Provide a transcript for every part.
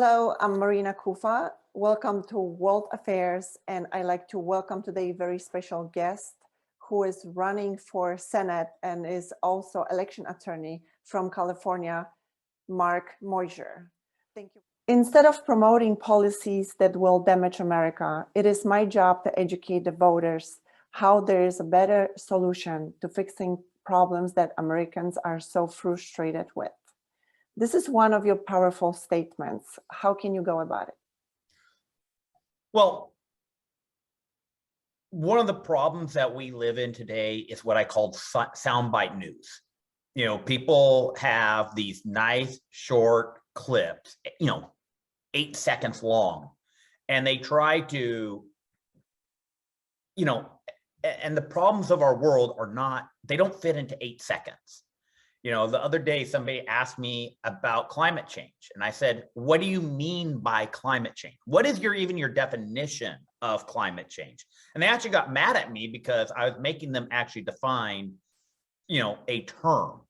Hello, I'm Marina Kufa. Welcome to World Affairs, and I like to welcome today a very special guest who is running for Senate and is also election attorney from California, Mark Moisure. Thank you. Instead of promoting policies that will damage America, it is my job to educate the voters how there is a better solution to fixing problems that Americans are so frustrated with. This is one of your powerful statements. How can you go about it? Well, one of the problems that we live in today is what I call soundbite news. People have these nice short clips, 8 seconds long, and they try to, and the problems of our world they don't fit into 8 seconds. The other day, somebody asked me about climate change. And I said, what do you mean by climate change? What is even your definition of climate change? And they actually got mad at me because I was making them actually define, a term.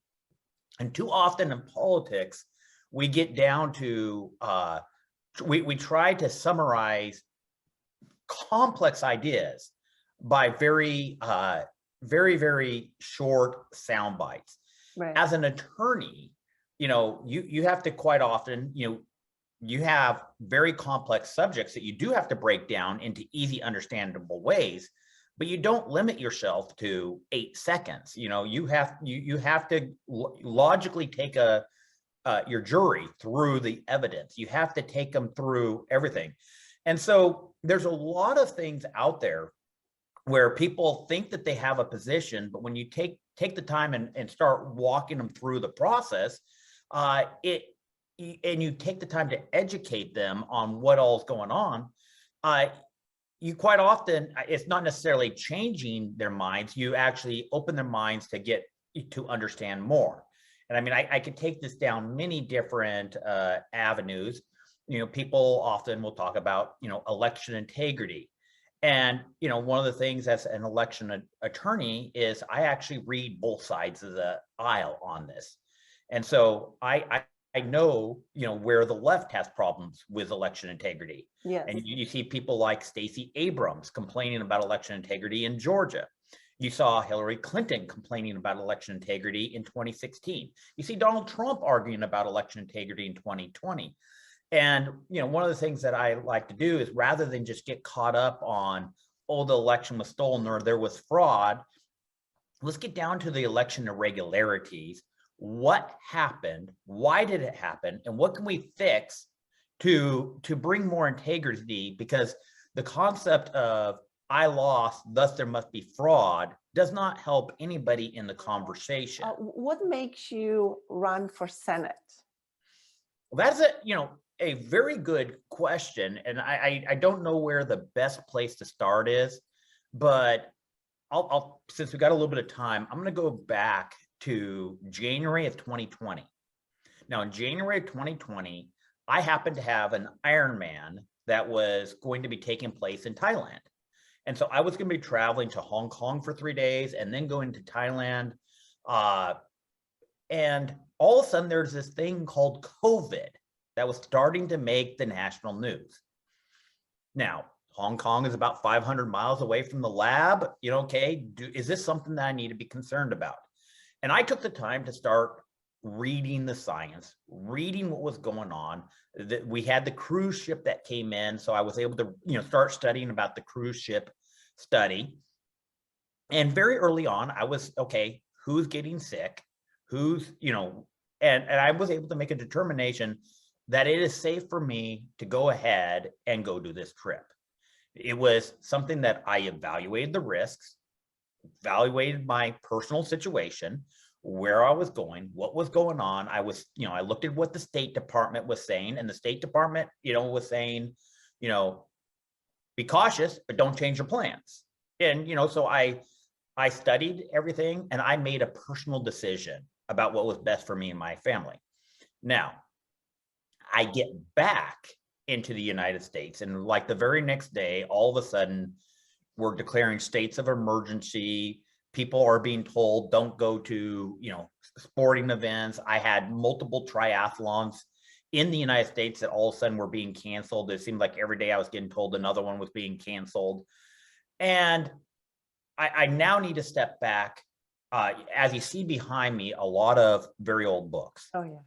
And too often in politics, we get down to, we try to summarize complex ideas by very, very short sound bites. Right. As an attorney, you have to quite often, you have very complex subjects that you do have to break down into easy, understandable ways, but you don't limit yourself to 8 seconds. You have to logically take your jury through the evidence. You have to take them through everything. And so there's a lot of things out there where people think that they have a position, but when you take the time and start walking them through the process, and you take the time to educate them on what all is going on, you quite often, it's not necessarily changing their minds, you actually open their minds to understand more. And I mean, I could take this down many different avenues. People often will talk about, election integrity. And, one of the things as an election attorney is I actually read both sides of the aisle on this. And so I know, where the left has problems with election integrity. Yes. And you see people like Stacey Abrams complaining about election integrity in Georgia. You saw Hillary Clinton complaining about election integrity in 2016. You see Donald Trump arguing about election integrity in 2020. And, one of the things that I like to do is rather than just get caught up on, oh, the election was stolen or there was fraud, let's get down to the election irregularities. What happened? Why did it happen? And what can we fix to bring more integrity? Because the concept of I lost, thus there must be fraud does not help anybody in the conversation. What makes you run for Senate? Well, that's a very good question. And I don't know where the best place to start is, but I'll since we've got a little bit of time, I'm going to go back to January of 2020. Now, in January of 2020, I happened to have an Ironman that was going to be taking place in Thailand. And so I was going to be traveling to Hong Kong for 3 days and then going to Thailand. And all of a sudden, there's this thing called COVID that was starting to make the national news. Now, Hong Kong is about 500 miles away from the lab. Is this something that I need to be concerned about? And I took the time to start reading the science, reading what was going on. We had the cruise ship that came in, so I was able to, start studying about the cruise ship study. And very early on, I was, okay, who's getting sick? Who's, and I was able to make a determination that it is safe for me to go ahead and go do this trip. It was something that I evaluated the risks, evaluated my personal situation, where I was going, what was going on. I looked at what the State Department was saying, and the State Department, was saying, be cautious, but don't change your plans. And, so I studied everything and I made a personal decision about what was best for me and my family. Now, I get back into the United States, and like the very next day, all of a sudden, we're declaring states of emergency. People are being told, don't go to, sporting events. I had multiple triathlons in the United States that all of a sudden were being canceled. It seemed like every day I was getting told another one was being canceled. And I now need to step back. As you see behind me, a lot of very old books. Oh, yeah.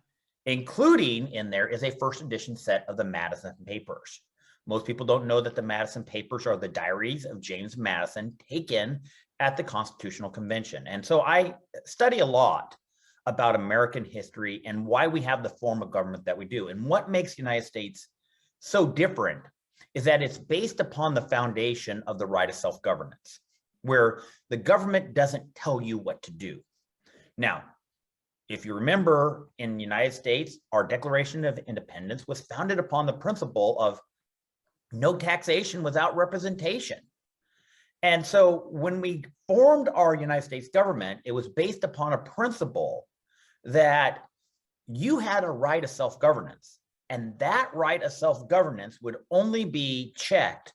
Including in there is a first edition set of the Madison Papers. Most people don't know that the Madison Papers are the diaries of James Madison taken at the Constitutional Convention. And so I study a lot about American history and why we have the form of government that we do. And what makes the United States so different is that it's based upon the foundation of the right of self-governance, where the government doesn't tell you what to do. Now, if you remember, in the United States, our Declaration of Independence was founded upon the principle of no taxation without representation. And so when we formed our United States government, it was based upon a principle that you had a right of self-governance, and that right of self-governance would only be checked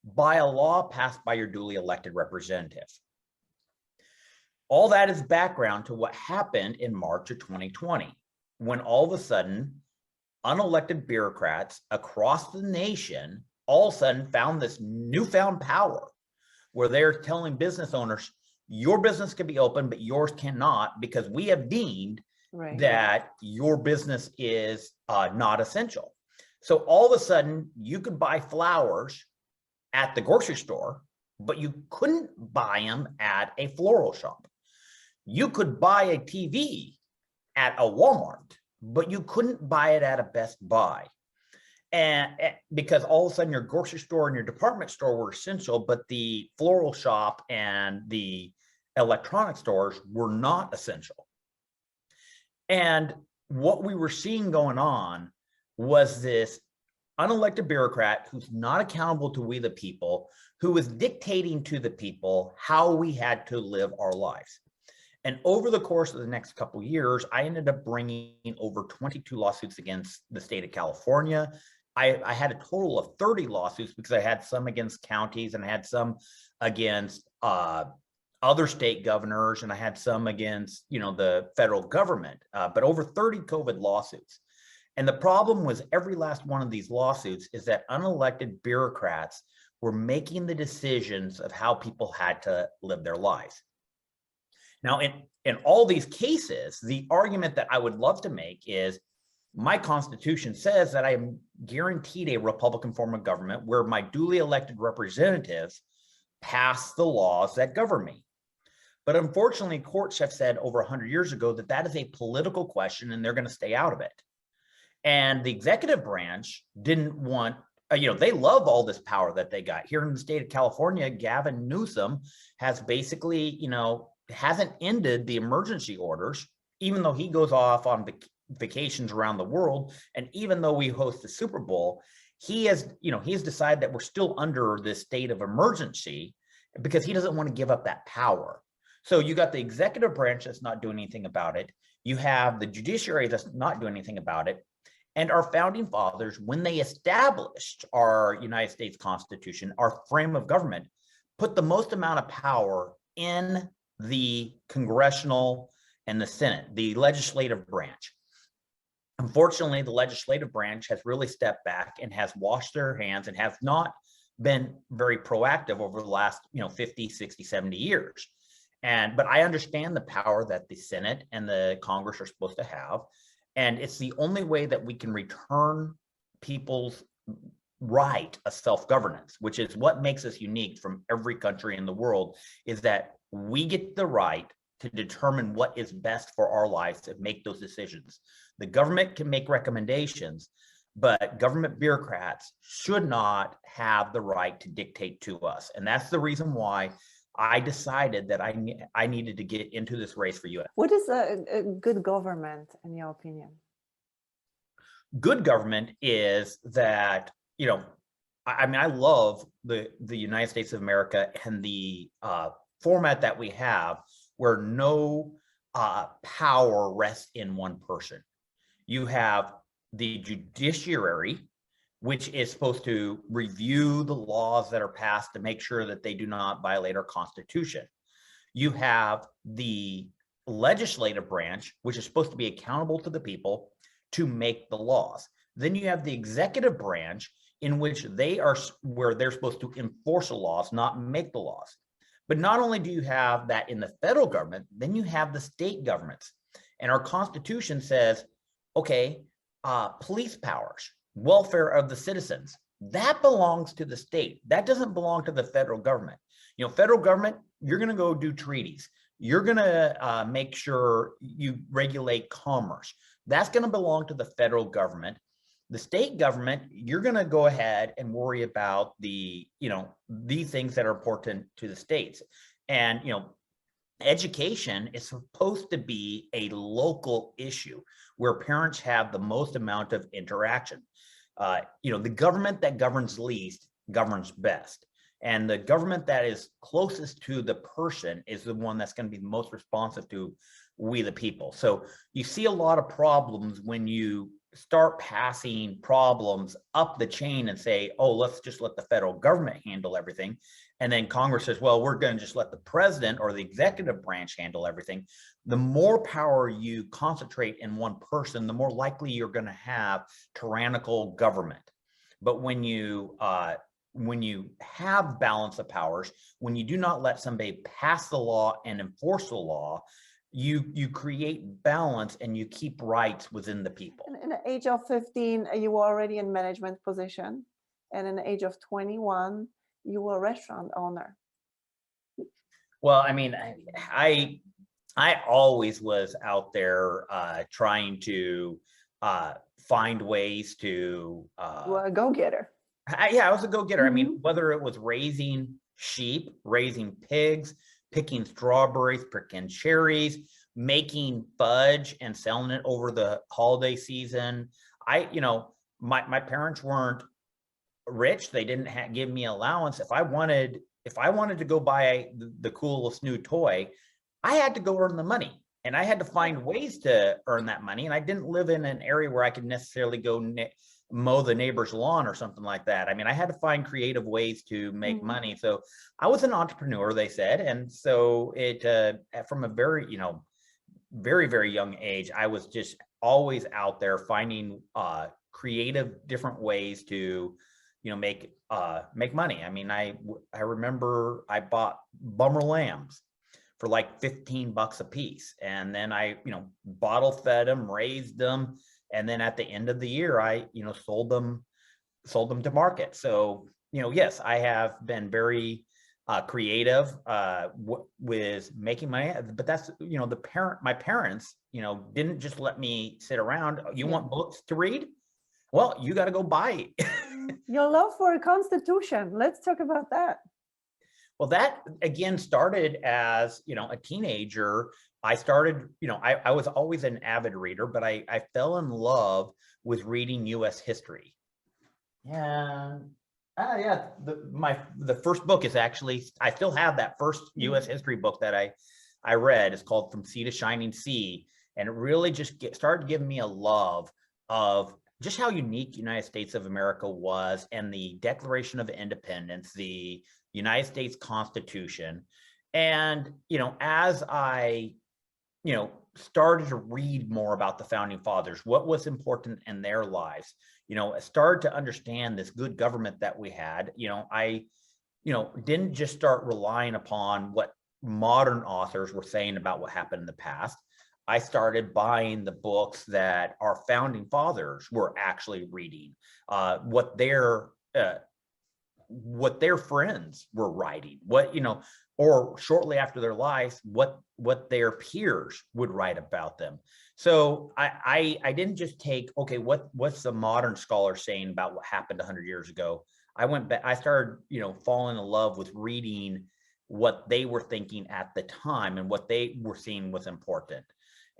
by a law passed by your duly elected representative. All that is background to what happened in March of 2020, when all of a sudden, unelected bureaucrats across the nation all of a sudden found this newfound power where they're telling business owners, your business can be open, but yours cannot, because we have deemed that your business is not essential. So all of a sudden, you could buy flowers at the grocery store, but you couldn't buy them at a floral shop. You could buy a TV at a Walmart, but you couldn't buy it at a Best Buy. And because all of a sudden your grocery store and your department store were essential, but the floral shop and the electronic stores were not essential. And what we were seeing going on was this unelected bureaucrat who's not accountable to we the people, who was dictating to the people how we had to live our lives. And over the course of the next couple of years, I ended up bringing over 22 lawsuits against the state of California. I had a total of 30 lawsuits because I had some against counties and I had some against other state governors, and I had some against, the federal government, but over 30 COVID lawsuits. And the problem was every last one of these lawsuits is that unelected bureaucrats were making the decisions of how people had to live their lives. Now, in all these cases, the argument that I would love to make is my Constitution says that I am guaranteed a Republican form of government where my duly elected representatives pass the laws that govern me. But unfortunately, courts have said over 100 years ago that that is a political question and they're going to stay out of it. And the executive branch didn't want, they love all this power that they got. Here in the state of California, Gavin Newsom has basically, hasn't ended the emergency orders, even though he goes off on vacations around the world. And even though we host the Super Bowl, he has decided that we're still under this state of emergency because he doesn't want to give up that power. So you got the executive branch that's not doing anything about it. You have the judiciary that's not doing anything about it. And our founding fathers, when they established our United States Constitution, our frame of government, put the most amount of power in the congressional and the Senate, the legislative branch. Unfortunately, the legislative branch has really stepped back and has washed their hands and has not been very proactive over the last 50, 60, 70 years. But I understand the power that the Senate and the Congress are supposed to have. And it's the only way that we can return people's right of self-governance, which is what makes us unique from every country in the world, is that we get the right to determine what is best for our lives and make those decisions. The government can make recommendations, but government bureaucrats should not have the right to dictate to us. And that's the reason why I decided that I needed to get into this race for U.S. What is a good government, in your opinion? Good government is that, I love the United States of America and the format that we have where no power rests in one person. You have the judiciary, which is supposed to review the laws that are passed to make sure that they do not violate our Constitution. You have the legislative branch, which is supposed to be accountable to the people to make the laws. Then you have the executive branch, in which where they're supposed to enforce the laws, not make the laws. But not only do you have that in the federal government, then you have the state governments. And our Constitution says, okay, police powers, welfare of the citizens, that belongs to the state. That doesn't belong to the federal government. Federal government, you're going to go do treaties. You're going to make sure you regulate commerce. That's going to belong to the federal government. The state government, you're going to go ahead and worry about the things that are important to the states. And, education is supposed to be a local issue where parents have the most amount of interaction. The government that governs least governs best. And the government that is closest to the person is the one that's going to be most responsive to we the people. So you see a lot of problems when you start passing problems up the chain and say, oh, let's just let the federal government handle everything. And then Congress says, well, we're going to just let the president or the executive branch handle everything. The more power you concentrate in one person, the more likely you're going to have tyrannical government. But when you have balance of powers, when you do not let somebody pass the law and enforce the law, you create balance and you keep rights within the people. In the age of 15, you were already in management position. And in the age of 21, you were a restaurant owner. Well, I mean, I always was out there trying to find ways to. You were a go-getter. I was a go-getter. I mean, whether it was raising sheep, raising pigs, picking strawberries, picking cherries, making fudge and selling it over the holiday season. My parents weren't rich. They didn't give me allowance. If I wanted to go buy the coolest new toy, I had to go earn the money, and I had to find ways to earn that money. And I didn't live in an area where I could necessarily go mow the neighbor's lawn or something like that. I mean, I had to find creative ways to make money. So I was an entrepreneur, they said. And so from a very, very, very young age, I was just always out there finding creative different ways to, make money. I mean, I remember I bought bummer lambs for like $15 a piece. And then I, bottle fed them, raised them. And then at the end of the year, I, sold them to market. So, yes, I have been very creative with making money, but that's, my parents, didn't just let me sit around. You want books to read? Well, you got to go buy it. Your love for a Constitution. Let's talk about that. Well, that again started as, a teenager. I started, I was always an avid reader, but I fell in love with reading U.S. history. And the first book is actually, I still have that first U.S. history book that I read. It's called From Sea to Shining Sea. And it really just started giving me a love of just how unique United States of America was, and the Declaration of Independence, the United States Constitution. And, as I, started to read more about the founding fathers, what was important in their lives, I started to understand this good government that we had. I, didn't just start relying upon what modern authors were saying about what happened in the past. I started buying the books that our founding fathers were actually reading, what their friends were writing, or shortly after their lives, what their peers would write about them. So I didn't just take, okay, what's the modern scholar saying about what happened 100 years ago? I went back, I started, falling in love with reading what they were thinking at the time and what they were seeing was important.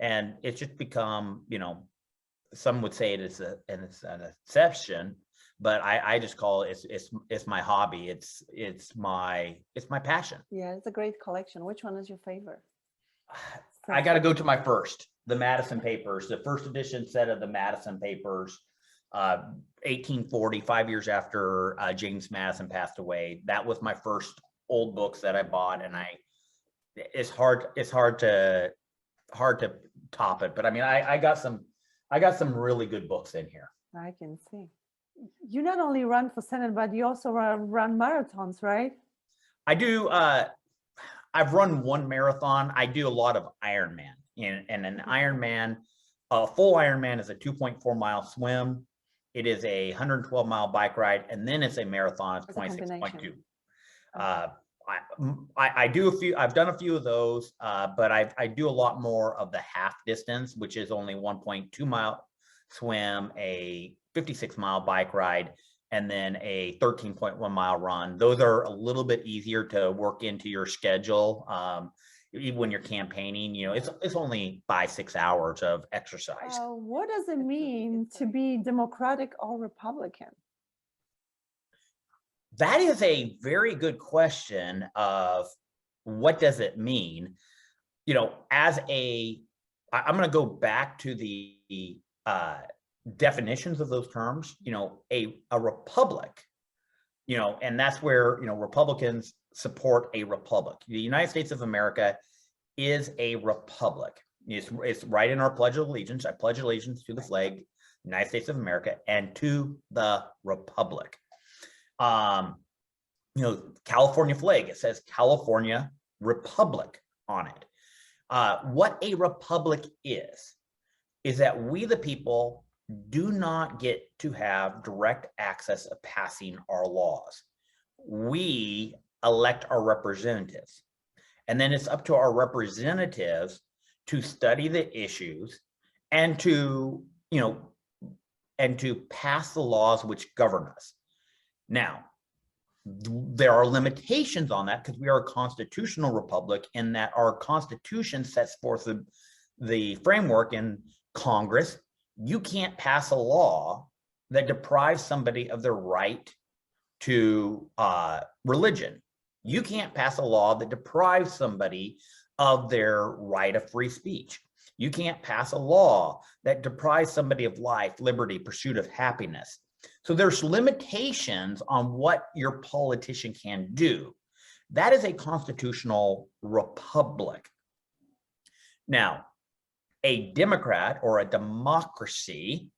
And it's just become, some would say it's an exception, but I just call it, it's my hobby. It's my passion. Yeah, it's a great collection. Which one is your favorite? I got to go to my first, the Madison Papers, the first edition set of the Madison Papers, 1840, 5 years after James Madison passed away. That was my first old books that I bought, and it's hard to top it. But I mean, I got some really good books in here. I can see. You not only run for Senate, but you also run marathons, right? I do. I've run one marathon. I do a lot of Ironman, and an Ironman, a full Ironman is a 2.4 mile swim. It is a 112 mile bike ride, and then it's a marathon. It's 26.2. I do a few. I've done a few of those, but I do a lot more of the half distance, which is only 1.2 mile swim, a 56 mile bike ride, and then a 13.1 mile run. Those are a little bit easier to work into your schedule. Even when you're campaigning, you know, it's only 5-6 hours of exercise. What does it mean to be Democratic or Republican? That is a very good question of what does it mean? You know, I'm going to go back to the definitions of those terms. You know, a republic, you know, and that's where, you know, Republicans support a republic. The United States of America is a republic. It's right in our Pledge of Allegiance. I pledge allegiance to the flag, United States of America, and to the republic. You know, California flag, it says California Republic on it. What a republic is that we, the people, do not get to have direct access of passing our laws. We elect our representatives, and then it's up to our representatives to study the issues and to, you know, and to pass the laws which govern us. Now, there are limitations on that because we are a constitutional republic, in that our Constitution sets forth the framework in Congress. You can't pass a law that deprives somebody of their right to religion. You can't pass a law that deprives somebody of their right of free speech. You can't pass a law that deprives somebody of life, liberty, pursuit of happiness. So there's limitations on what your politician can do. That is a constitutional republic. Now, a Democrat or a democracy,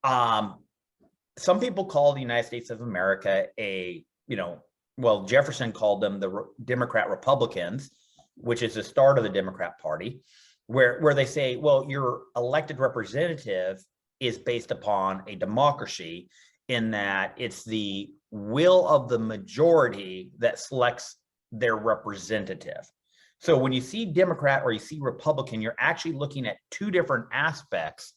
some people call the United States of America well, Jefferson called them the Democrat Republicans, which is the start of the Democrat Party, where they say, well, your elected representative is based upon a democracy, in that it's the will of the majority that selects their representative. So when you see Democrat or you see Republican, you're actually looking at two different aspects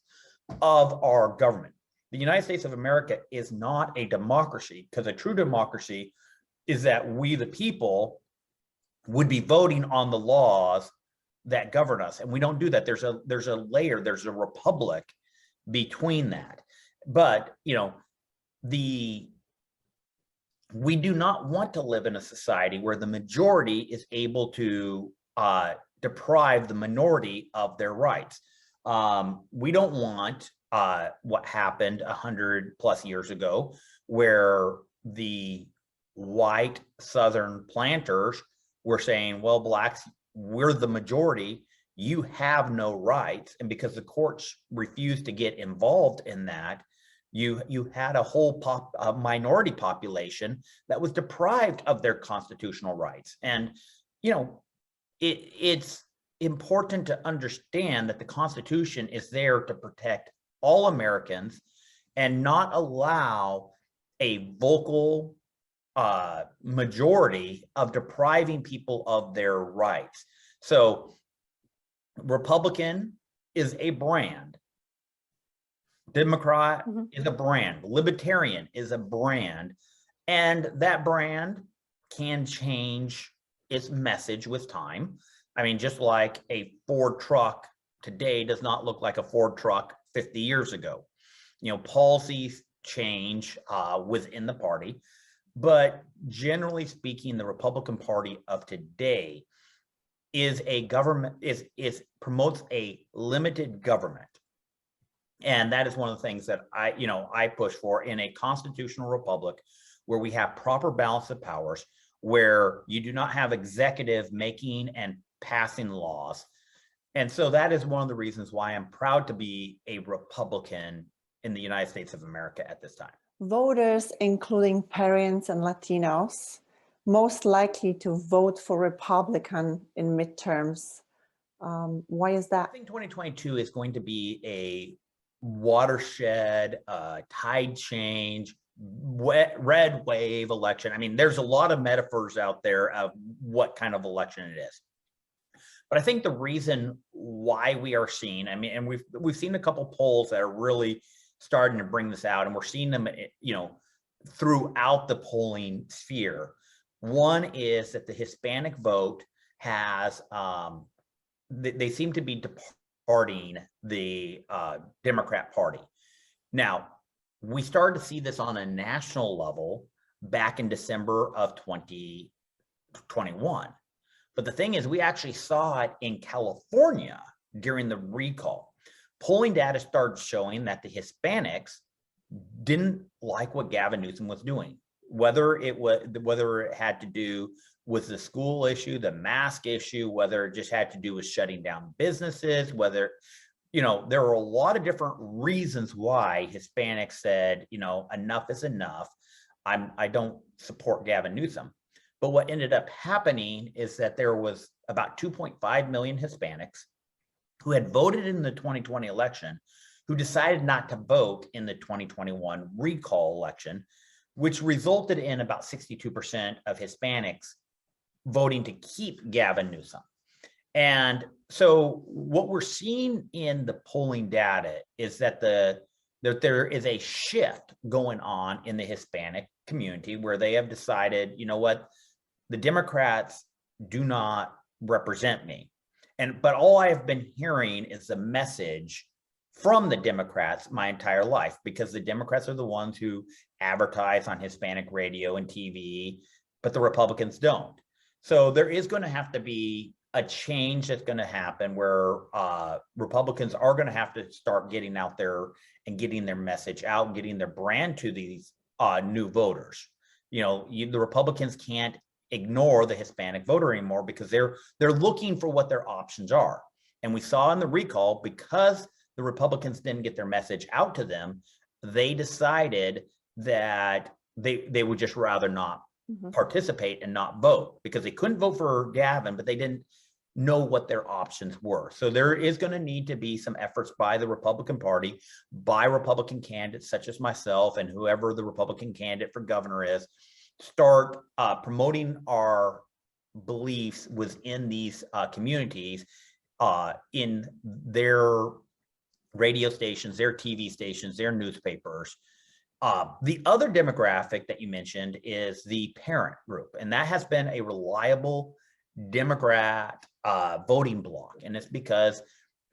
of our government. The United States of America is not a democracy, because a true democracy is that we, the people, would be voting on the laws that govern us. And we don't do that. There's a layer, there's a republic between that. But, you know, we do not want to live in a society where the majority is able to deprive the minority of their rights. We don't want what happened 100+ years ago, where the white Southern planters were saying, well, blacks, we're the majority, you have no rights. And because the courts refused to get involved in that, you had a whole minority population that was deprived of their constitutional rights. And, you know, it's important to understand that the Constitution is there to protect all Americans and not allow a vocal majority of depriving people of their rights. So Republican is a brand. Democrat is a brand. Libertarian is a brand. And that brand can change its message with time. I mean, just like a Ford truck today does not look like a Ford truck 50 years ago. You know, policies change within the party. But generally speaking, the Republican Party of today is a government, promotes a limited government. And that is one of the things that I push for in a constitutional republic, where we have proper balance of powers, where you do not have executive making and passing laws. And so that is one of the reasons why I'm proud to be a Republican in the United States of America at this time. Voters, including parents and Latinos, most likely to vote for Republican in midterms. Why is that? I think 2022 is going to be a watershed, tide change, red wave election. I mean, there's a lot of metaphors out there of what kind of election it is. But I think the reason why we are seeing, I mean, and we've seen a couple polls that are really starting to bring this out, and we're seeing them, you know, throughout the polling sphere. One is that the Hispanic vote has, they seem to be departing the Democrat Party. Now, we started to see this on a national level back in December of 2021. But the thing is, we actually saw it in California during the recall. Polling data started showing that the Hispanics didn't like what Gavin Newsom was doing, whether it had to do with the school issue, the mask issue, whether it just had to do with shutting down businesses, whether, you know, there were a lot of different reasons why Hispanics said, you know, enough is enough. I don't support Gavin Newsom. But what ended up happening is that there was about 2.5 million Hispanics who had voted in the 2020 election, who decided not to vote in the 2021 recall election, which resulted in about 62% of Hispanics voting to keep Gavin Newsom. And so what we're seeing in the polling data is that there is a shift going on in the Hispanic community where they have decided, you know what, the Democrats do not represent me. But all I have been hearing is the message from the Democrats my entire life, because the Democrats are the ones who advertise on Hispanic radio and TV, but the Republicans don't. So there is going to have to be a change that's going to happen where Republicans are going to have to start getting out there and getting their message out, getting their brand to these new voters. You know, the Republicans can't ignore the Hispanic voter anymore because they're looking for what their options are. And we saw in the recall, because the Republicans didn't get their message out to them, they decided that they would just rather not participate and not vote, because they couldn't vote for Gavin, but they didn't know what their options were. So there is going to need to be some efforts by the Republican Party, by Republican candidates such as myself and whoever the Republican candidate for governor is, start promoting our beliefs within these communities in their radio stations, their TV stations, their newspapers. The other demographic that you mentioned is the parent group, and that has been a reliable Democrat voting bloc. And it's because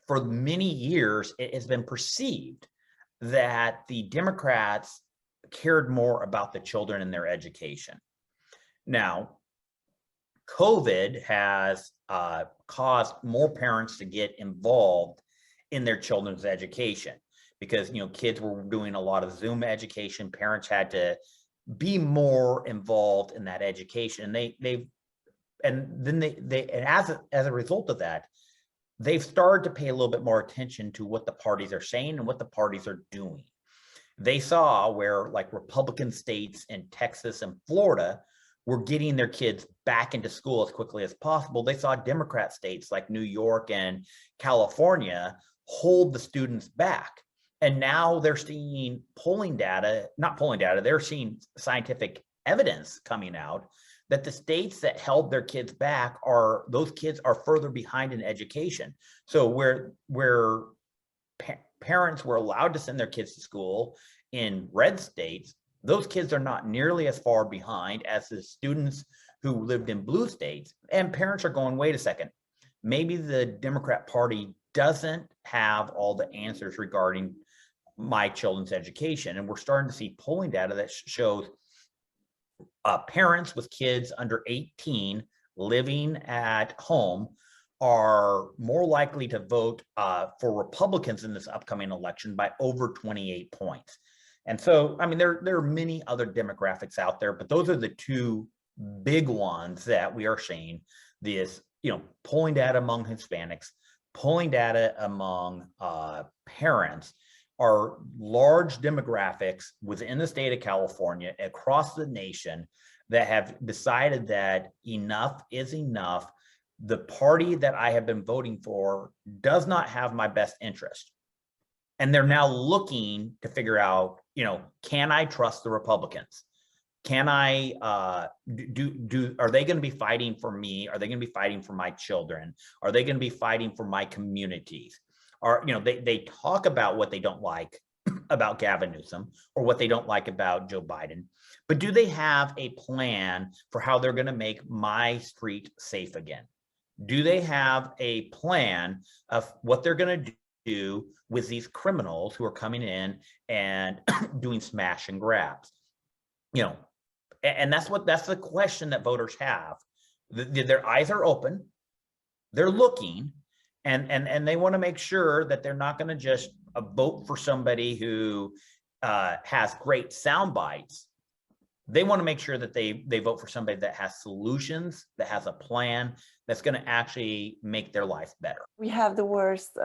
for many years, it has been perceived that the Democrats cared more about the children and their education. Now, COVID has caused more parents to get involved in their children's education, because, you know, kids were doing a lot of Zoom education. Parents had to be more involved in that education. And as a result of that, they've started to pay a little bit more attention to what the parties are saying and what the parties are doing. They saw where, like, Republican states in Texas and Florida were getting their kids back into school as quickly as possible. They saw Democrat states like New York and California hold the students back. And now they're seeing they're seeing scientific evidence coming out that the states that held their kids back those kids are further behind in education. So where parents were allowed to send their kids to school in red states, those kids are not nearly as far behind as the students who lived in blue states. And parents are going, wait a second, maybe the Democrat Party doesn't have all the answers regarding my children's education. And we're starting to see polling data that shows parents with kids under 18 living at home are more likely to vote for Republicans in this upcoming election by over 28 points. And so, I mean, there are many other demographics out there, but those are the two big ones that we are seeing. This, you know, polling data among Hispanics, polling data among parents, are large demographics within the state of California, across the nation, that have decided that enough is enough. The party that I have been voting for does not have my best interest. And they're now looking to figure out, can I trust the Republicans? Can I are they going to be fighting for me? Are they going to be fighting for my children? Are they going to be fighting for my communities? They talk about what they don't like about Gavin Newsom or what they don't like about Joe Biden, but do they have a plan for how they're going to make my street safe again? Do they have a plan of what they're going to do with these criminals who are coming in and doing smash and grabs? And that's the question that voters have. Their eyes are open, they're looking, and they want to make sure that they're not going to just vote for somebody who has great sound bites. They want to make sure that they vote for somebody that has solutions, that has a plan, that's going to actually make their life better. We have the worst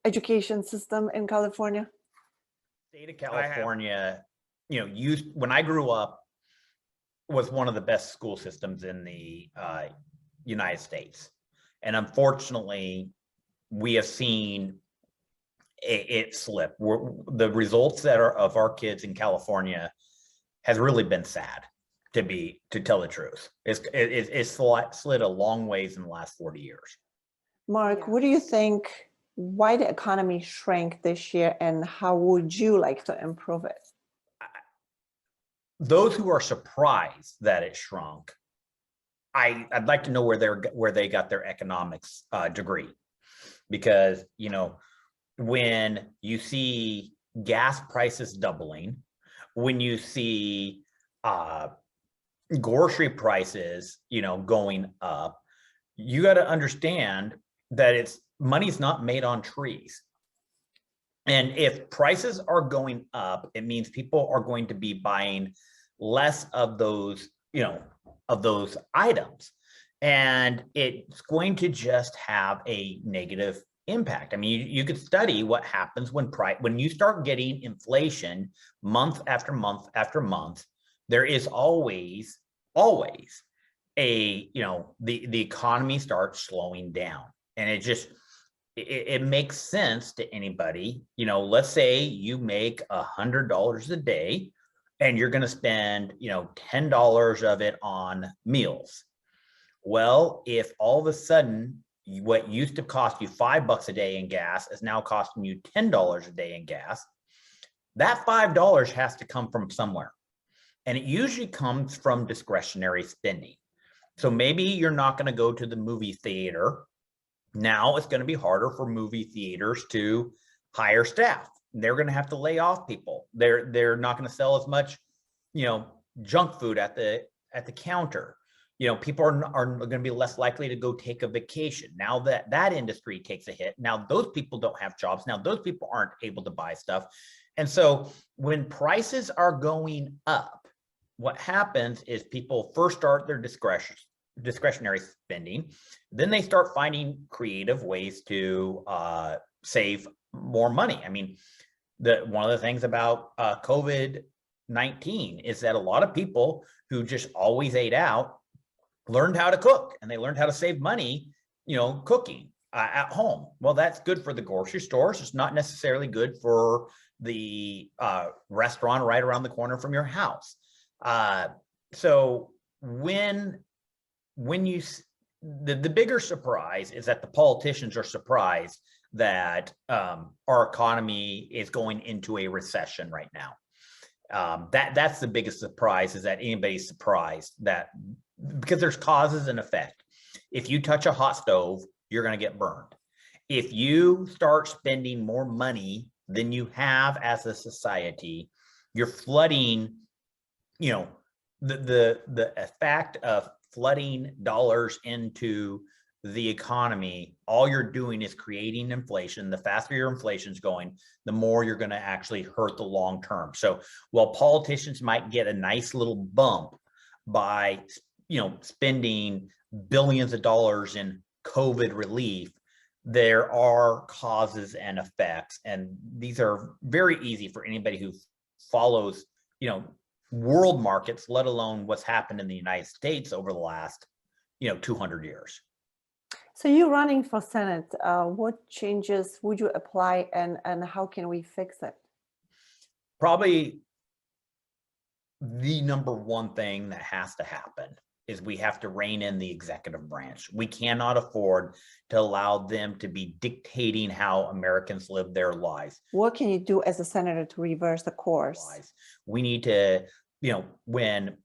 education system in California. State of California, when I grew up, was one of the best school systems in the United States. And unfortunately, we have seen it slip. The results that are of our kids in California has really been sad, to tell the truth. It's slid a long ways in the last 40 years. Mark, what do you think, why the economy shrank this year, and how would you like to improve it? Those who are surprised that it shrunk, I'd like to know where they got their economics degree, because when you see gas prices doubling, when you see grocery prices going up, you got to understand that money's not made on trees. And if prices are going up, it means people are going to be buying less of those, items. And it's going to just have a negative impact. I mean, you could study what happens when you start getting inflation month after month after month. There is always the economy starts slowing down, and it makes sense to anybody. Let's say you make $100 a day and you're going to spend, $10 of it on meals. Well, if all of a sudden what used to cost you $5 a day in gas is now costing you $10 a day in gas, that $5 has to come from somewhere. And it usually comes from discretionary spending. So maybe you're not going to go to the movie theater. Now it's going to be harder for movie theaters to hire staff. They're going to have to lay off people. They're not going to sell as much, junk food at the counter. People are going to be less likely to go take a vacation. Now that industry takes a hit. Now those people don't have jobs. Now those people aren't able to buy stuff. And so when prices are going up, what happens is people first start their discretionary spending. Then they start finding creative ways to save more money. I mean, one of the things about COVID-19 is that a lot of people who just always ate out learned how to cook, and they learned how to save money, cooking at home. Well, that's good for the grocery stores. It's not necessarily good for the restaurant right around the corner from your house. So when the bigger surprise is that the politicians are surprised that our economy is going into a recession right now. That's the biggest surprise, is that anybody's surprised that, because there's causes and effect. If you touch a hot stove, you're going to get burned. If you start spending more money than you have as a society, you're flooding, the effect of flooding dollars into the economy. All you're doing is creating inflation. The faster your inflation's going, the more you're going to actually hurt the long term. So while politicians might get a nice little bump by spending billions of dollars in COVID relief, there are causes and effects, and these are very easy for anybody who follows, world markets, let alone what's happened in the United States over the last, 200 years. So you're running for Senate. What changes would you apply, and how can we fix it? Probably the number one thing that has to happen is we have to rein in the executive branch. We cannot afford to allow them to be dictating how Americans live their lives. What can you do as a senator to reverse the course? We need to, when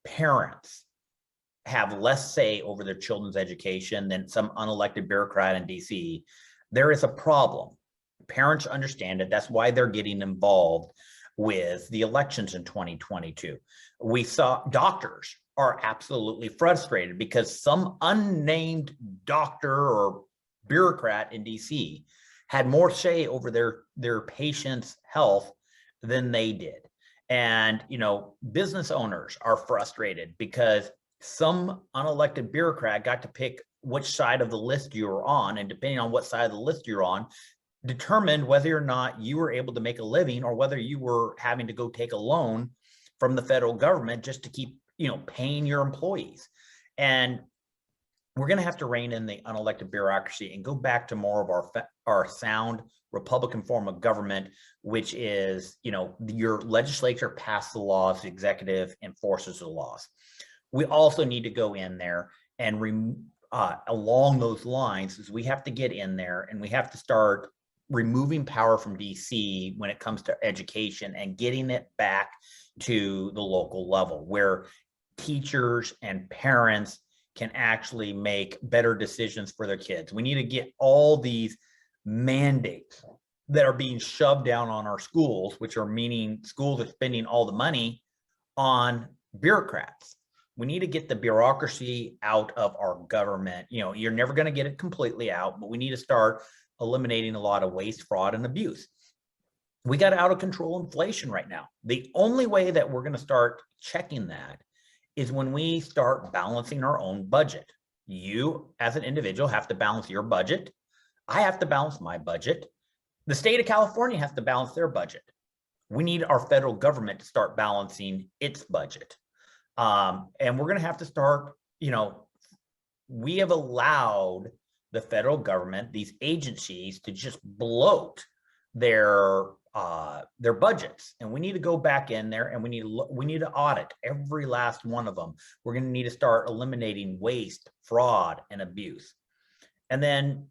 parents have less say over their children's education than some unelected bureaucrat in DC, there is a problem. Parents understand it. That's why they're getting involved with the elections in 2022. We saw doctors are absolutely frustrated because some unnamed doctor or bureaucrat in DC had more say over their patients' health than they did. And, business owners are frustrated because some unelected bureaucrat got to pick which side of the list you were on, and depending on what side of the list you're on, determined whether or not you were able to make a living or whether you were having to go take a loan from the federal government just to keep, paying your employees. And we're going to have to rein in the unelected bureaucracy and go back to more of our sound Republican form of government, which is, your legislature passed the laws, the executive enforces the laws. We also need to go in there and along those lines is we have to get in there and we have to start removing power from DC when it comes to education and getting it back to the local level where teachers and parents can actually make better decisions for their kids. We need to get all these mandates that are being shoved down on our schools, which are meaning schools are spending all the money on bureaucrats. We need to get the bureaucracy out of our government. You're never going to get it completely out, but we need to start eliminating a lot of waste, fraud, and abuse. We got out of control inflation right now. The only way that we're going to start checking that is when we start balancing our own budget. You, as an individual, have to balance your budget. I have to balance my budget. The state of California has to balance their budget. We need our federal government to start balancing its budget. And we're going to have to start, we have allowed the federal government, these agencies, to just bloat their budgets, and we need to go back in there and we need to audit every last one of them. We're going to need to start eliminating waste, fraud, and abuse. And then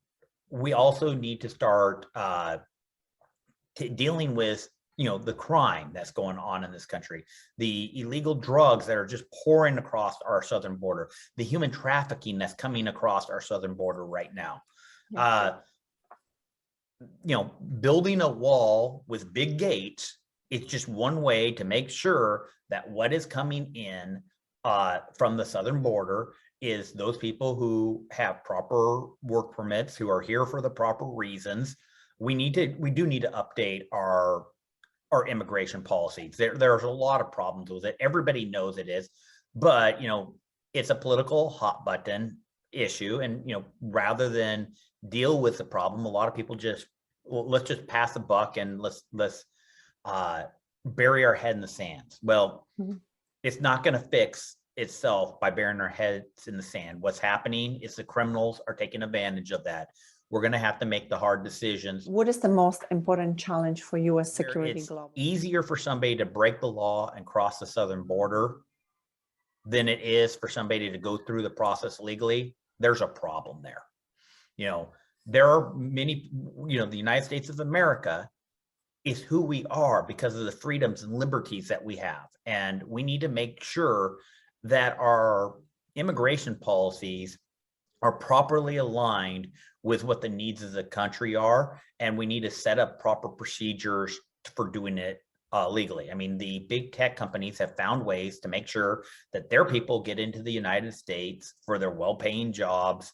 we also need to start dealing with the crime that's going on in this country, the illegal drugs that are just pouring across our southern border, the human trafficking that's coming across our southern border right now. Building a wall with big gates, it's just one way to make sure that what is coming in from the southern border is those people who have proper work permits, who are here for the proper reasons. We do need to update our immigration policies. There's a lot of problems with it. Everybody knows it is, but it's a political hot button issue. And rather than deal with the problem, a lot of people let's just pass the buck and let's bury our head in the sand. Well, it's not going to fix itself by burying our heads in the sand. What's happening is the criminals are taking advantage of that. We're going to have to make the hard decisions. What is the most important challenge for you as Security It's Global? easier for somebody to break the law and cross the southern border than it is for somebody to go through the process legally. There's a problem there. There are many, the United States of America is who we are because of the freedoms and liberties that we have. And we need to make sure that our immigration policies are properly aligned with what the needs of the country are. And we need to set up proper procedures for doing it legally. I mean, the big tech companies have found ways to make sure that their people get into the United States for their well-paying jobs,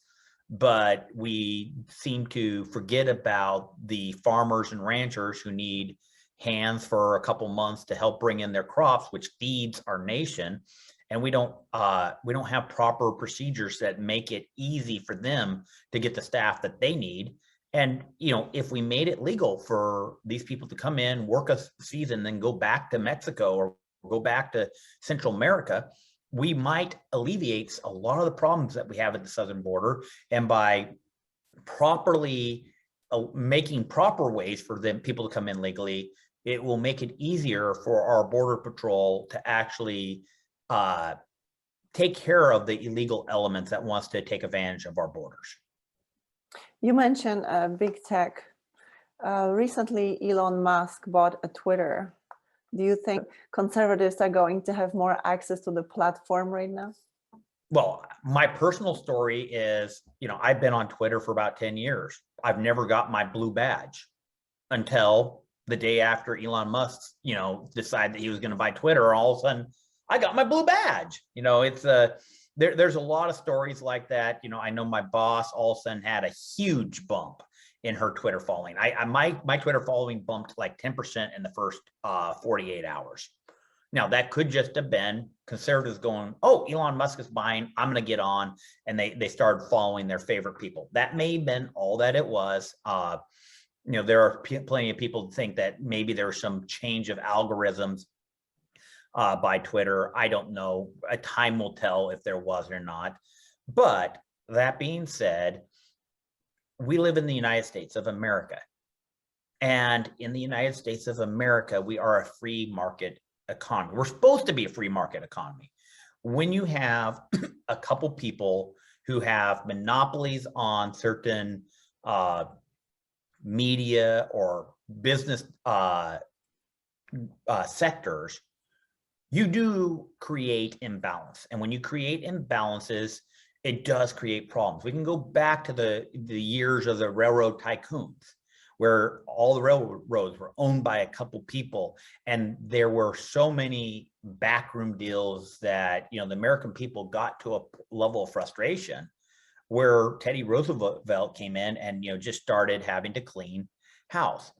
but we seem to forget about the farmers and ranchers who need hands for a couple months to help bring in their crops, which feeds our nation. And we don't have proper procedures that make it easy for them to get the staff that they need. And, you know, if we made it legal for these people to come in, work a season, then go back to Mexico or go back to Central America, we might alleviate a lot of the problems that we have at the southern border. And by properly making proper ways for them people to come in legally, it will make it easier for our border patrol to actually take care of the illegal elements that wants to take advantage of our borders. You mentioned big tech. Recently, Elon Musk bought a Twitter. Do you think conservatives are going to have more access to the platform right now? Well, my personal story is, you know, I've been on Twitter for about 10 years. I've never got my blue badge until the day after Elon Musk, you know, decided that he was going to buy Twitter. All of a sudden, I got my blue badge. You know, it's there's a lot of stories like that. You know, I know my boss all of a sudden had a huge bump in her Twitter following. My Twitter following bumped like 10% in the first 48 hours. Now, that could just have been conservatives going, oh, Elon Musk is buying, I'm going to get on. And they started following their favorite people. That may have been all that it was. You know, there are plenty of people who think that maybe there was some change of algorithms by Twitter. I don't know. Time will tell if there was or not. But that being said, we live in the United States of America. And in the United States of America, we are a free market economy. We're supposed to be a free market economy. When you have a couple people who have monopolies on certain media or business sectors, you do create imbalance. And when you create imbalances, it does create problems. We can go back to the years of the railroad tycoons, where all the railroads were owned by a couple people, and there were so many backroom deals that, you know, the American people got to a level of frustration where Teddy Roosevelt came in and, you know, just started having to clean house.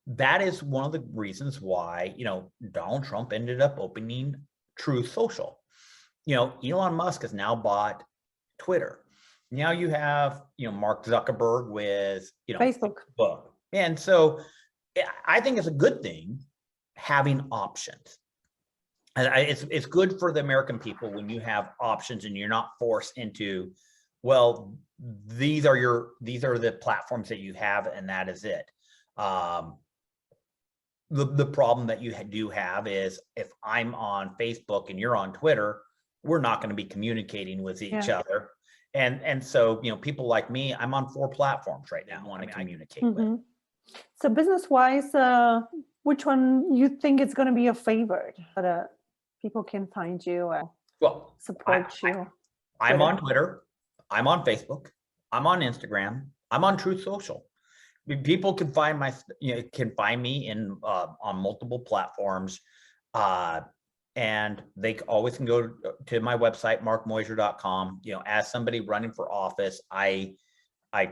That is one of the reasons why, you know, Donald Trump ended up opening Truth Social. You know, Elon Musk has now bought Twitter. Now you have, you know, Mark Zuckerberg with, you know, Facebook. And so I think it's a good thing having options. And it's good for the American people when you have options and you're not forced into, well, these are the platforms that you have and that is it. The problem that you do have is if I'm on Facebook and you're on Twitter, we're not going to be communicating with each other. And so, you know, people like me, I'm on 4 platforms right now. I want to communicate with. So business-wise, which one you think is going to be your favorite? But people can find you and support you. I'm on Twitter. I'm on Facebook. I'm on Instagram. I'm on Truth Social. People can find me in on multiple platforms. And they always can go to my website, markmoiser.com. You know, as somebody running for office, I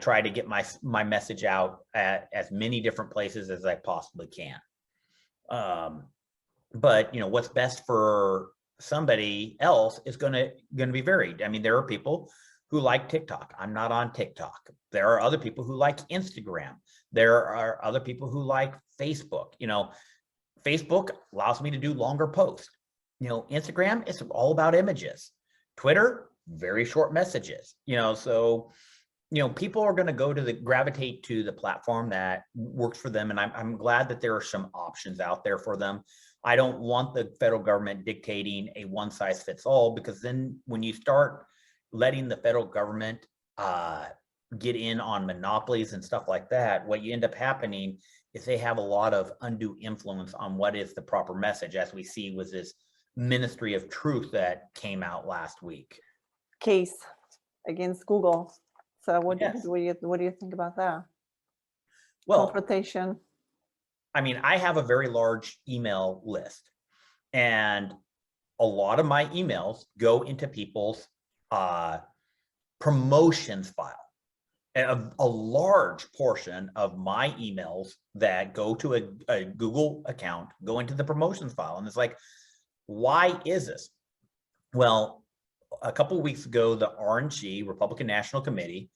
try to get my message out at as many different places as I possibly can. But you know, what's best for somebody else is going to be varied. I mean, there are people who like TikTok. I'm not on TikTok. There are other people who like Instagram. There are other people who like Facebook. You know, Facebook allows me to do longer posts. You know, Instagram, it's all about images. Twitter, very short messages. You know, so, you know, people are going to gravitate to the platform that works for them. And I'm glad that there are some options out there for them. I don't want the federal government dictating a one size fits all, because then when you start letting the federal government get in on monopolies and stuff like that, what you end up happening is they have a lot of undue influence on what is the proper message, as we see with this Ministry of Truth that came out last week. Case against Google. So what do you think about that? Well, confrontation. I mean, I have a very large email list, and a lot of my emails go into people's promotions file. a large portion of my emails that go to a Google account go into the promotions file. And it's like, why is this? Well, a couple of weeks ago, the RNC, Republican National Committee,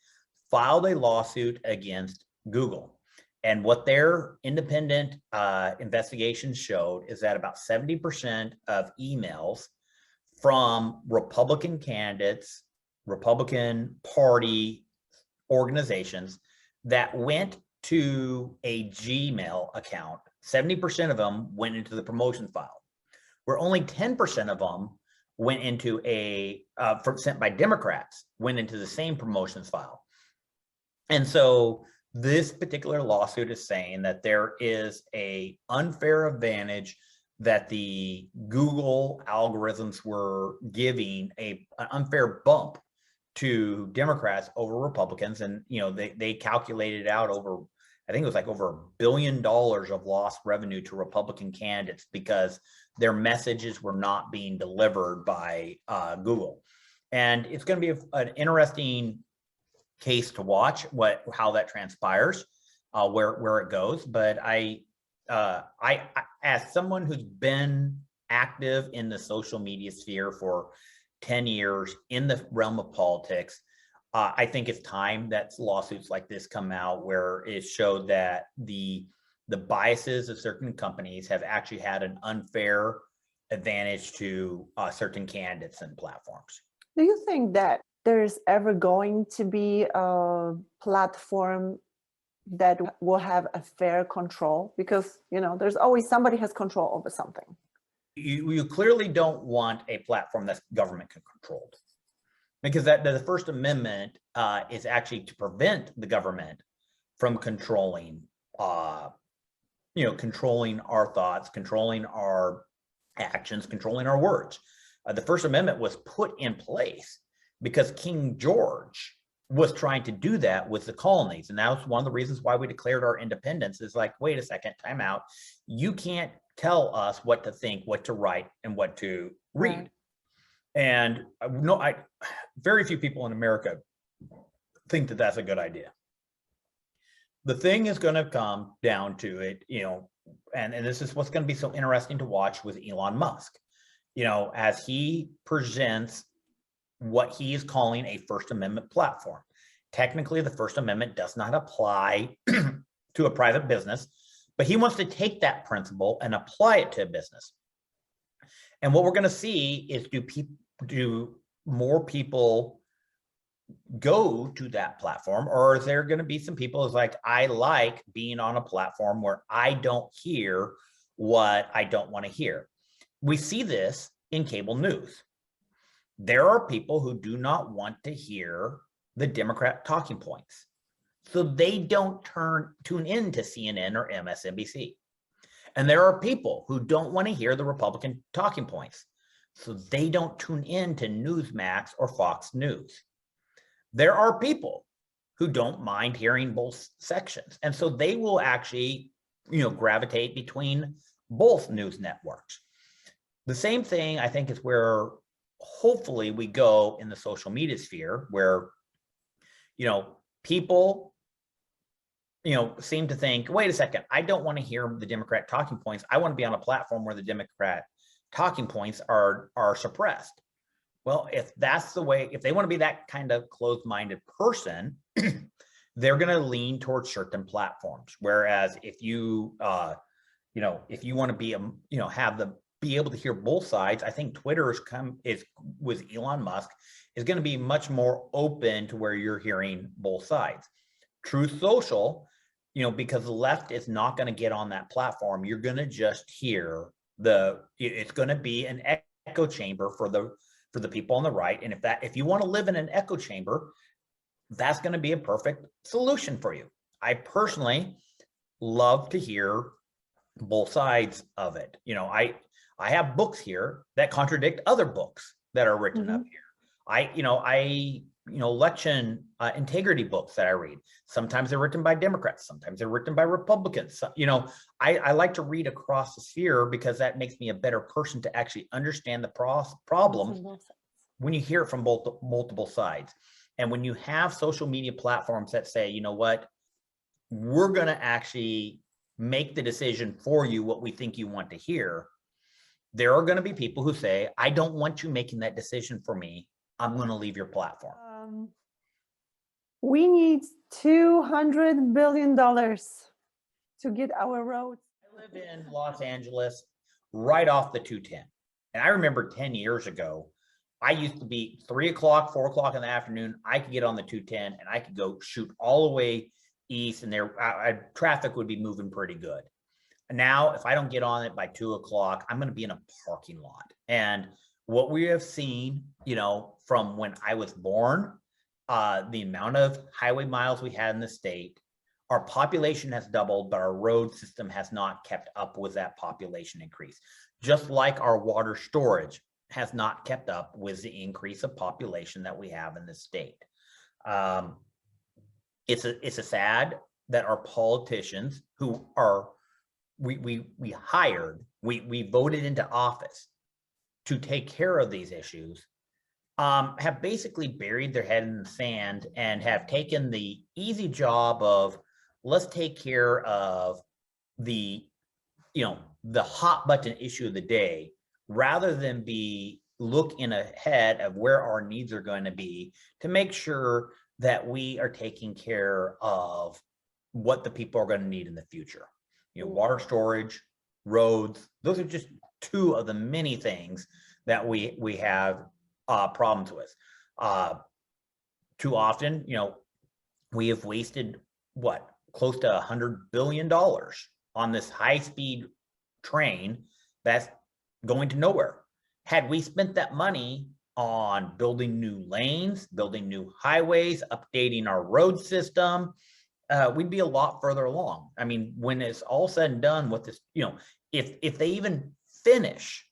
filed a lawsuit against Google. And what their independent investigation showed is that about 70% of emails from Republican candidates, Republican Party organizations that went to a Gmail account, 70% of them went into the promotion file, where only 10% of them went into sent by Democrats, went into the same promotions file. And so this particular lawsuit is saying that there is an unfair advantage that the Google algorithms were giving an unfair bump to Democrats over Republicans. And, they calculated out over, I think it was like over $1 billion of lost revenue to Republican candidates because their messages were not being delivered by Google. And it's going to be an interesting case to watch how that transpires, where it goes. But I, as someone who's been active in the social media sphere for 10 years in the realm of politics, I think it's time that lawsuits like this come out, where it showed that the biases of certain companies have actually had an unfair advantage to certain candidates and platforms. Do you think that there's ever going to be a platform that will have a fair control? Because, there's always somebody has control over something. You clearly don't want a platform that's government controlled, because the First Amendment is actually to prevent the government from controlling, controlling our thoughts, controlling our actions, controlling our words. The First Amendment was put in place because King George was trying to do that with the colonies. And that was one of the reasons why we declared our independence, is like, wait a second, time out. You can't tell us what to think, what to write, and what to read. Right. And very few people in America think that that's a good idea. The thing is going to come down to it, and this is what's going to be so interesting to watch with Elon Musk, as he presents what he is calling a First Amendment platform. Technically, the First Amendment does not apply to a private business, but he wants to take that principle and apply it to a business. And what we're going to see is, do more people go to that platform, or is there going to be some people who's like, I like being on a platform where I don't hear what I don't want to hear? We see this in cable news. There are people who do not want to hear the Democrat talking points, so they don't tune in to CNN or MSNBC. And there are people who don't want to hear the Republican talking points, so they don't tune in to Newsmax or Fox News. There are people who don't mind hearing both sections, and so they will actually, gravitate between both news networks. The same thing, I think, is where hopefully we go in the social media sphere, where, people, seem to think, wait a second, I don't want to hear the Democrat talking points. I want to be on a platform where the Democrat talking points are suppressed. Well, if that's the way, if they want to be that kind of closed-minded person, they're going to lean towards certain platforms. Whereas if you, if you want to be, be able to hear both sides, I think Twitter with Elon Musk is going to be much more open to where you're hearing both sides. Truth Social, because the left is not going to get on that platform, you're going to just hear it's going to be an echo chamber for the people on the right. And if you want to live in an echo chamber, that's going to be a perfect solution for you. I personally love to hear both sides of it. I have books here that contradict other books that are written up here. Election integrity books that I read. Sometimes they're written by Democrats. Sometimes they're written by Republicans. I like to read across the sphere, because that makes me a better person to actually understand the problems when you hear it from multiple sides. And when you have social media platforms that say, you know what, we're going to actually make the decision for you, what we think you want to hear, there are going to be people who say, I don't want you making that decision for me. I'm going to leave your platform. We need $200 billion to get our roads. I live in Los Angeles, right off the 210. And I remember 10 years ago, I used to be 3 o'clock, 4 o'clock in the afternoon. I could get on the 210 and I could go shoot all the way east, and traffic would be moving pretty good. Now, if I don't get on it by 2 o'clock, I'm going to be in a parking lot. And what we have seen, from when I was born, the amount of highway miles we had in the state, our population has doubled, but our road system has not kept up with that population increase. Just like our water storage has not kept up with the increase of population that we have in the state. It's a sad that our politicians who are we hired, we voted into office to take care of these issues, have basically buried their head in the sand and have taken the easy job of, let's take care of the hot button issue of the day, rather than looking ahead of where our needs are going to be to make sure that we are taking care of what the people are going to need in the future. Water storage, roads, those are just two of the many things that we have problems with. Too often, we have wasted close to $100 billion on this high-speed train that's going to nowhere. Had we spent that money on building new lanes, building new highways, updating our road system, we'd be a lot further along. I mean, when it's all said and done with this, if they even finish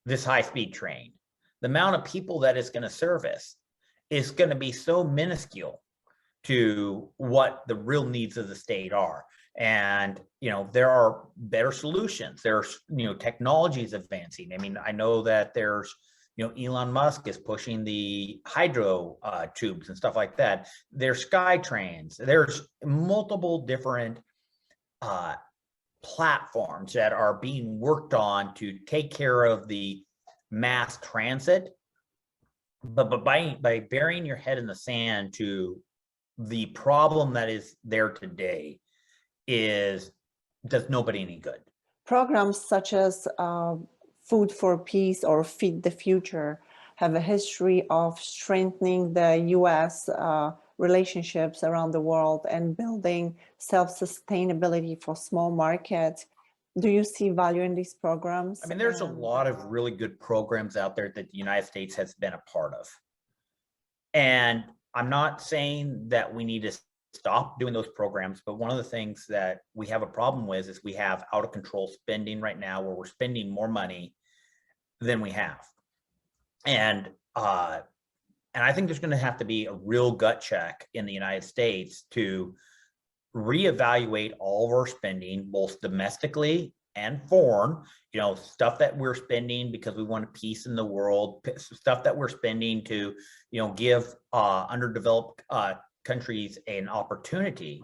this high-speed train, the amount of people that it's going to service is going to be so minuscule to what the real needs of the state are. And, there are better solutions. There's, technologies advancing. I mean, I know that there's, Elon Musk is pushing the hydro tubes and stuff like that. There's sky trains. There's multiple different platforms that are being worked on to take care of the mass transit. But by burying your head in the sand to the problem that is there today does nobody any good. Programs such as Food for Peace or Feed the Future have a history of strengthening the U.S. Relationships around the world and building self-sustainability for small markets. Do you see value in these programs? I mean, there's a lot of really good programs out there that the United States has been a part of. And I'm not saying that we need to stop doing those programs, but one of the things that we have a problem with is we have out of control spending right now, where we're spending more money than we have. And I think there's going to have to be a real gut check in the United States to reevaluate all of our spending, both domestically and foreign, stuff that we're spending because we want peace in the world, stuff that we're spending to, give underdeveloped countries an opportunity.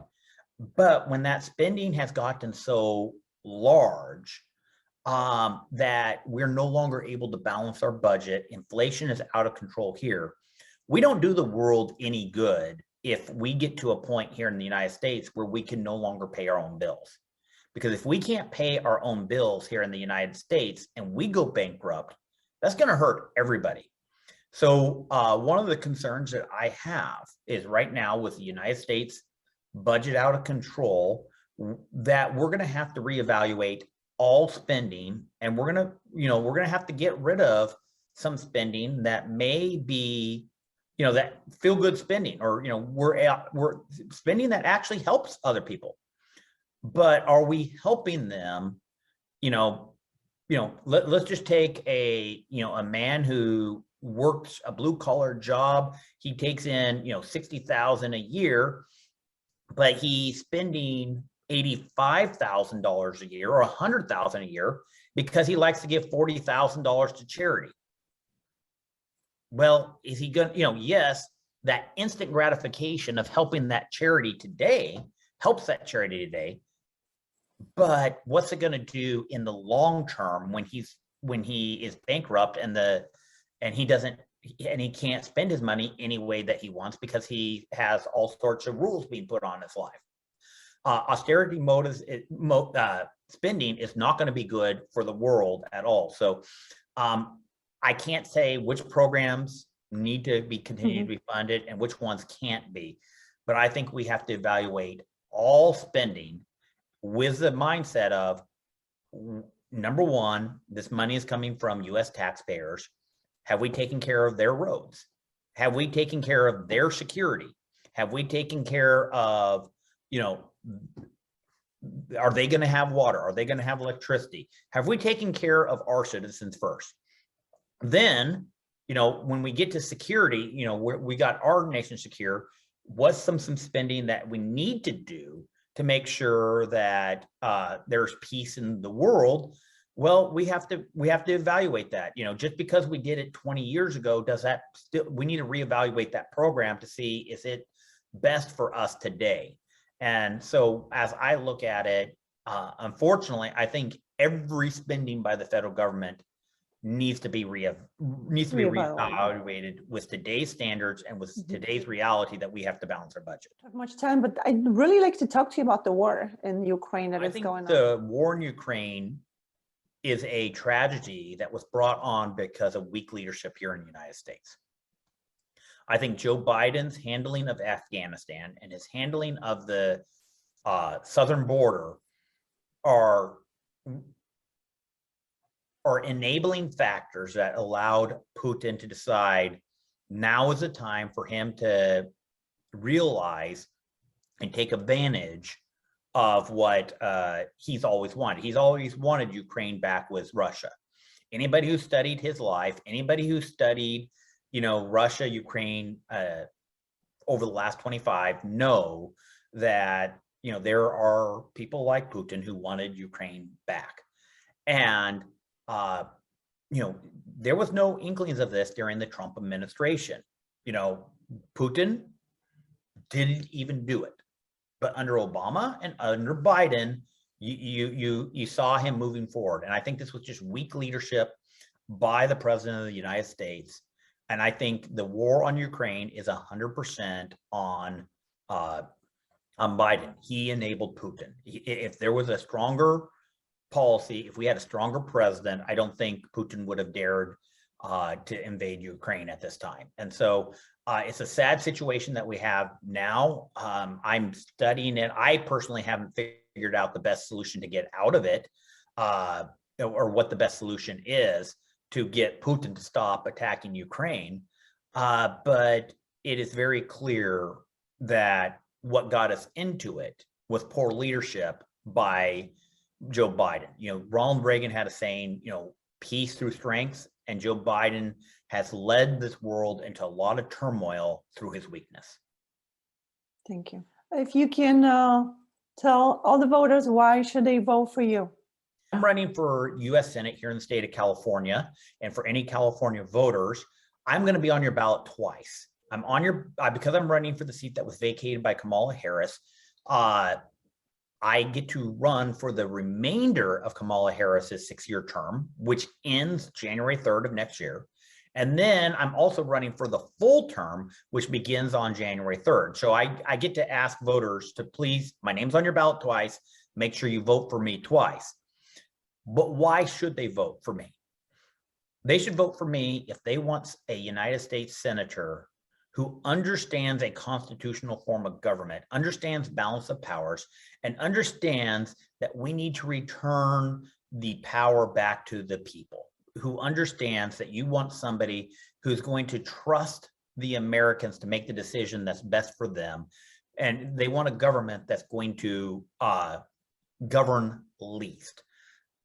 But when that spending has gotten so large that we're no longer able to balance our budget, inflation is out of control here, we don't do the world any good if we get to a point here in the United States where we can no longer pay our own bills. Because if we can't pay our own bills here in the United States and we go bankrupt, that's going to hurt everybody. So one of the concerns that I have is right now with the United States budget out of control, that we're going to have to reevaluate all spending, and we're going to have to get rid of some spending that may be, that feel good spending, or, we're spending that actually helps other people. But are we helping them? Let's just take a man who works a blue collar job. He takes in, $60,000 a year, but he's spending $85,000 a year or $100,000 a year because he likes to give $40,000 to charity. Well, is he going to, yes, that instant gratification of helping that charity today helps that charity today. But what's it going to do in the long term when he is bankrupt and he can't spend his money any way that he wants because he has all sorts of rules being put on his life. Austerity motives, spending is not going to be good for the world at all. So I can't say which programs need to be continued to be funded and which ones can't be. But I think we have to evaluate all spending with the mindset of, number one, this money is coming from US taxpayers. Have we taken care of their roads? Have we taken care of their security? Have we taken care of, are they going to have water? Are they going to have electricity? Have we taken care of our citizens first? Then, when we get to security, we got our nation secure. What's some spending that we need to do to make sure that there's peace in the world? Well, we have to evaluate that. Just because we did it 20 years ago, we need to reevaluate that program to see, is it best for us today? And so as I look at it, unfortunately, I think every spending by the federal government needs to be reevaluated with today's standards and with today's reality that we have to balance our budget. Not much time, but I'd really like to talk to you about the war in Ukraine that is going on. The war in Ukraine is a tragedy that was brought on because of weak leadership here in the United States. I think Joe Biden's handling of Afghanistan and his handling of the southern border are enabling factors that allowed Putin to decide now is the time for him to realize and take advantage of what he's always wanted. He's always wanted Ukraine back with Russia. Anybody who studied his life, anybody who studied, Russia, Ukraine over the last 25 know that, there are people like Putin who wanted Ukraine back. And there was no inklings of this during the Trump administration. Putin didn't even do it. But under Obama and under Biden, you saw him moving forward. And I think this was just weak leadership by the president of the United States. And I think the war on Ukraine is 100% on Biden. He enabled Putin. If there was a stronger policy, if we had a stronger president, I don't think Putin would have dared to invade Ukraine at this time. And so it's a sad situation that we have now. I'm studying it. I personally haven't figured out the best solution to get out of it, or what the best solution is to get Putin to stop attacking Ukraine. But it is very clear that what got us into it was poor leadership by Joe Biden. Ronald Reagan had a saying, peace through strength, and Joe Biden has led this world into a lot of turmoil through his weakness. Thank you. If you can tell all the voters, why should they vote for you? I'm running for U.S. Senate here in the state of California, and for any California voters, I'm going to be on your ballot twice. I'm on your, because I'm running for the seat that was vacated by Kamala Harris. I get to run for the remainder of Kamala Harris's 6-year term, which ends January 3rd of next year. And then I'm also running for the full term, which begins on January 3rd. So I get to ask voters to please, my name's on your ballot twice, make sure you vote for me twice. But why should they vote for me? They should vote for me if they want a United States senator who understands a constitutional form of government, understands balance of powers, and understands that we need to return the power back to the people, who understands that you want somebody who's going to trust the Americans to make the decision that's best for them. And they want a government that's going to govern least.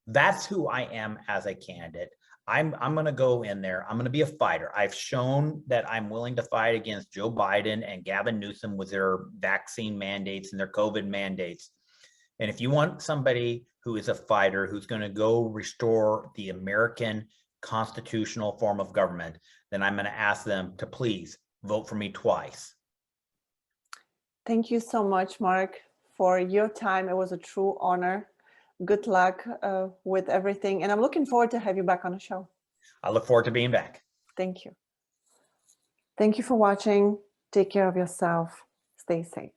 That's who I am as a candidate. I'm going to go in there. I'm going to be a fighter. I've shown that I'm willing to fight against Joe Biden and Gavin Newsom with their vaccine mandates and their COVID mandates. And if you want somebody who is a fighter, who's going to go restore the American constitutional form of government, then I'm going to ask them to please vote for me twice. Thank you so much, Mark, for your time. It was a true honor. Good luck with everything. And I'm looking forward to have you back on the show. I look forward to being back. Thank you. Thank you for watching. Take care of yourself. Stay safe.